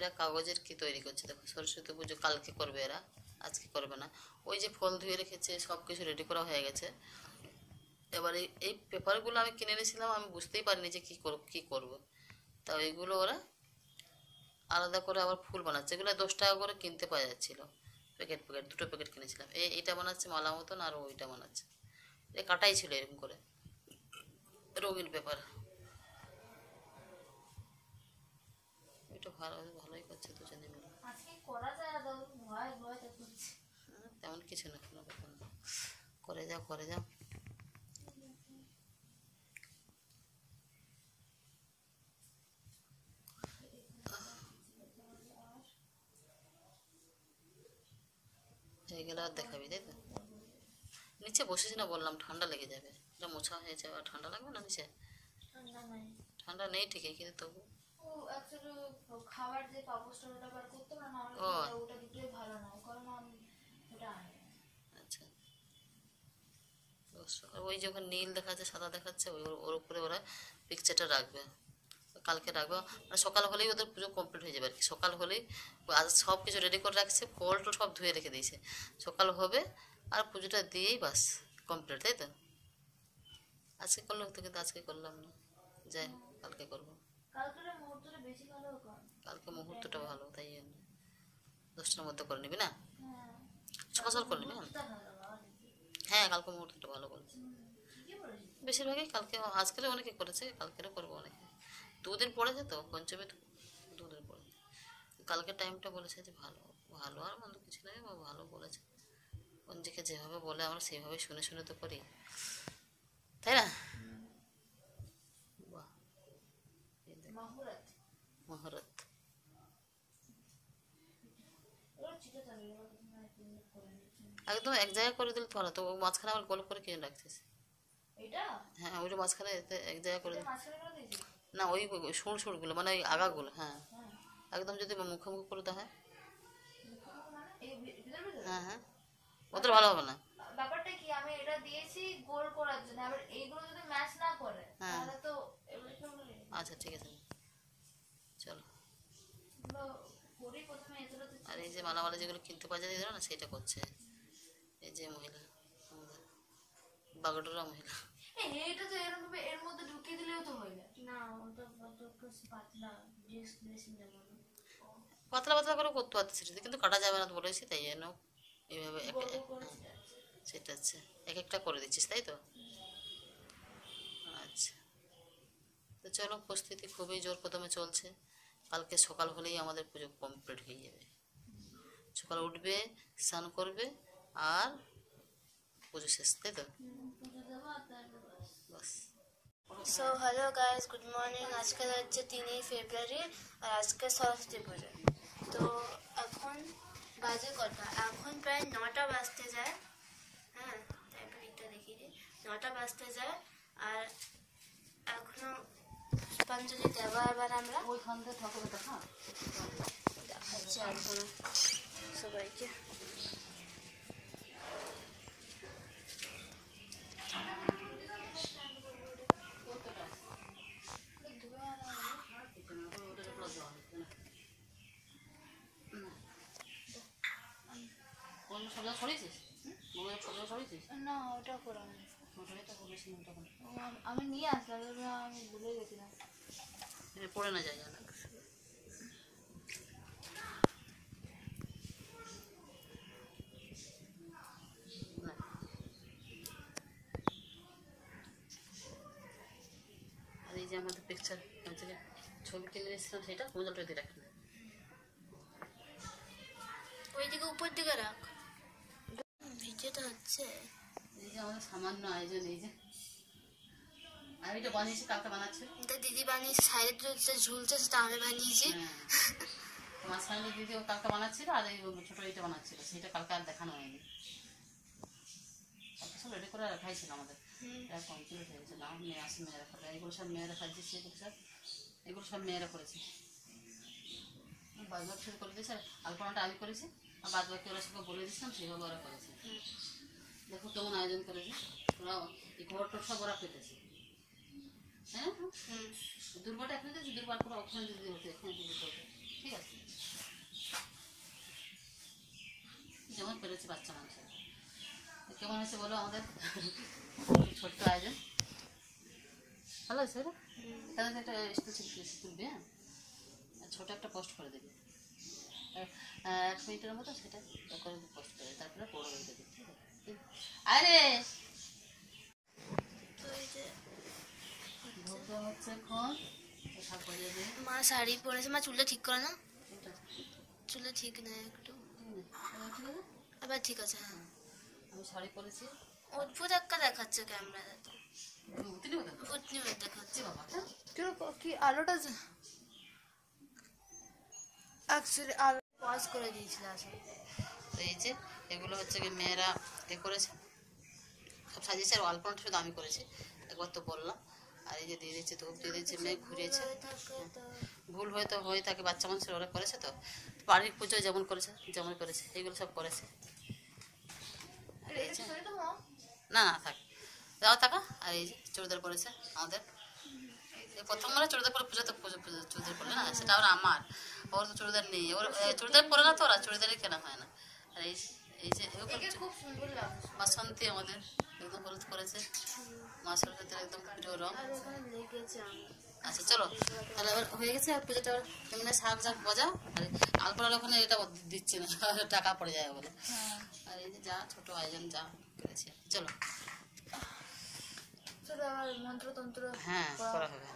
এরা কাগজের কি তৈরি করছে দেখো, সরস্বতী পুজো কালকে করবে এরা, আজকে করবে না। ওই যে ফল ধুয়ে রেখেছে, সব কিছু রেডি করা হয়ে গেছে। এবার এই পেপারগুলো আমি কিনে এনেছিলাম, আমি বুঝতেই পারিনি যে কী করবো। তা ওইগুলো ওরা আলাদা করে আবার ফুল বানাচ্ছে। এগুলো 10 টাকা করে কিনতে পাওয়া যাচ্ছিলো, প্যাকেট প্যাকেট, 2টো প্যাকেট কিনেছিলাম। এইটা বানাচ্ছে মালা মতন, আর ওইটা বানাচ্ছে, কাটাই ছিল এরকম করে রঙিন পেপার। এটা ভালোই করছে দুজনে মিলে। তেমন কিছু না, কোনো ব্যাপার না, করে যাও করে যাও। হয়ে গেলে আর দেখাবি, তাই তো? নিচে বসেছি না, বললাম ঠান্ডা লেগে যাবে, এটা মোছা হয়েছে, আর ঠান্ডা লাগবে না নিচে? ঠান্ডা নেই ঠিকই, কিন্তু তবু খাবার যে পাপোশটা ওটা বার করতে পারে না, ওটা দুটোই ভালো না, কারণ ওটা আচ্ছা। ওই যখন নীল দেখাচ্ছে, সাদা দেখাচ্ছে, ওর উপরে ওরা পিকচারটা রাখবে, কালকে রাখবে। মানে সকাল হলেই ওদের পুজো কমপ্লিট হয়ে যাবে আর কি। সকাল হলেই আজ সব কিছু রেডি করে রাখছে, ফল টল সব ধুয়ে রেখে দিয়েছে, সকাল হবে আর পুজোটা দিয়েই বাস কমপ্লিট, তাই তো? আজকে করলে হতো, কিন্তু আজকে করলাম না, যাই কালকে করবো। কালকে মুহূর্তটা ভালো, তাই জন্য 10টার মধ্যে করে নিবি না, সকাল সকাল করে নিবি। হ্যাঁ, কালকে মুহূর্তটা ভালো বলছি, বেশিরভাগই কালকে, আজকে অনেকে করেছে, কালকেরও করবো অনেকে। 2 দিন পড়েছে তো পঞ্চমী, তো 2 দিন পরে। কালকে টাইমটা বলেছে যে ভালো, ভালো আর মন্দ কিছু নয়, ভালো বলেছে। পঞ্জিকে যেভাবে বলে আমরা সেইভাবে শুনে শুনে তো করি, তাই না? বাহ, মহরত। একদম এক জায়গায় করে দিলে তো ভালো, তো মাঝখানে আবার গোল করে কিনে রাখছিস? হ্যাঁ, ওইটা মাঝখানে এক জায়গায় করে না, ওই সুর সুরগুলো মানে ওই আগাগুলো, হ্যাঁ একদম যদি মুখে মুখে করে দেওয়া হয়। হ্যাঁ হ্যাঁ, ওদের ভালো হবে না। ব্যাপারটা কি, আমি এটা দিয়েছি গোল করার জন্য, আবার এইগুলো যদি ম্যাচ না করে তাহলে তো আচ্ছা ঠিক আছে, চলো। আর এই যে মালামালা যেগুলো কিনতে পাওয়া যায় না, সেটা করছে এই যে মহিলা, আমাদের বাগডোরা মহিলা। এটা তো এরকম ভাবে এর মধ্যে ঢুকিয়ে দিলেও তো হয়ে যায় না, ওটা পাতলা পাতলা পাতলা করে করতে পারতেছি, কিন্তু কাটা যাবে না তো বলেছি, তাই জন্য এইভাবে সেটা হচ্ছে এক একটা করে দিচ্ছিস, তাই তো? আচ্ছা, তো চলো, প্রস্তুতি খুবই জোর কদমে চলছে। কালকে সকাল হলেই আমাদের পুজো কমপ্লিট হয়ে যাবে। সকালে উঠবে, স্নান করবে, আর পুজো শেষ, তাই তো? বাস। So hello guys, good morning. আজকে হচ্ছে 3 ফেব্রুয়ারি, আর আজকে সরস্বতী পুজো। তো এখন বাজে কটা, এখন প্রায় 9টা বাজতে যায়। হ্যাঁ, তাই ঘড়িটা দেখিয়ে দিই, 9টা বাজতে যায়। আর এখনো পুষ্পাঞ্জলি দেওয়া, এবার আমরা ওইখান থেকে ঠাকুরের দেখা দেখাচ্ছি এখনো সবাইকে। না, ওটা করা আমি নিয়ে আসলাম, আমি ভুলে গেছিলাম। পড়ে না যায়, জানা আর এই যে আমাদের পিকচার ছবি কিনে এসেছিলাম, সেটা মোজালটা দিয়ে রাখেন, ওইদিকে উপর দিকে রাখ, ভিডিওটা হচ্ছে। এই যে আমাদের সামান্য আয়োজন, এই যে আর এটা বানিয়েছি, কালকে বানাচ্ছে, দিদি বানিয়েছে, সাইডে ঝুলছে, সেটা আমি বানিয়েছি। মাঝখানে দিদি ও কালকে বানাচ্ছিল, আর এই ছোটো এটা বানাচ্ছিল, সেটা কালকে আর দেখানো হয়নি। কালকে সব রেডি করে রাখাই ছিল আমাদের, কমপ্লিট হয়ে গেছে। না, মেয়ে আসে, মেয়েরা করে, এগুলো সব মেয়েরা সাজিয়েছে, এগুলো সব মেয়েরা করেছে। বাদবাকি শুরু করে দিয়েছে, আর আলপনাটা আমি করেছি, আর বাদবাকি ওরা সবকে বলে দিচ্ছিলাম, সেইভাবে ওরা করেছে। দেখো কেমন আয়োজন করেছে, ওরা এই ঘর টর সব ওরা পেতেছে। হ্যাঁ, দুর্বারটা এখানে দিয়েছি, দুর্বার করে ওখানে দিদি হতো, এখানে দিদি হতো, ঠিক আছে। যেমন পেরেছে বাচ্চা মানুষ। কেমন হয়েছে বলো আমাদের ছোট্ট আয়োজন? ভালো হয়েছে রে? তাহলে একটা স্টিল তুলবি, হ্যাঁ, ছোটো একটা পোস্ট করে দেবে 1 মিনিটের মতো, সেটা করে পোস্ট করে তারপরে বড় হয়ে দেবে। ঠিক আছে? আরে তো এই যে ভোগ দেওয়া হচ্ছে এখন, সব বাজে দিয়ে। মা শাড়ি পরেছে, মা চুলটা ঠিক করে না, চুলে ঠিক নেই একটু, এবার ঠিক আছে। হ্যাঁ আমি শাড়ি পরেছি। অদ্ভুত একটা দেখাচ্ছে ক্যামেরাতে, তো উতনি মতো দেখাচ্ছে। কি আলোটা অ্যাকচুয়ালি আলো পজ করে দিয়েছিল আসলে। তো এই যে এগুলো হচ্ছে কি মেয়েরা এ করেছে, সব সাজিয়েছে, আর অল্পটা শুধু আমি করেছি, একবার তো বললাম। আর এই যে দিয়ে দিচ্ছে, ধূপ দিয়ে দিচ্ছে, মেয়ে ঘুরিয়েছে। ভুল হয়তো হয়ে থাকে, বাচ্চা মানুষের ওরা করেছে, তো বাড়ির পুজো যেমন করেছে এইগুলো সব করেছে। না না থাক, যাও থাকা। আর এই যে চুড়িদার পরেছে আমাদের, প্রথমবার চুড়িদার পরে পুজো চুড়িদার পরলে না, সেটা আবার আমার, ওর তো চুড়িদার নেই, ওর চুড়িদার পরে না, তো ওরা চুড়িদারই কেনা হয় না। আর এই যে খুব সুন্দর লাগছে। বাসন্তী আমাদের একদম হলুদ করেছে, মা সরস্বতীর একদম প্রিয় রং। আচ্ছা চলো তাহলে এবার হয়ে গেছে। আর পুজোটা এমনি শাক বজা, আর আলপনার ওখানে এটা দিচ্ছে না, টাকা পড়ে যায় বলে। আর এই যে যা ছোট আয়োজন যা করেছে, চলো মন্ত্র তন্ত্র হ্যাঁ করা হবে।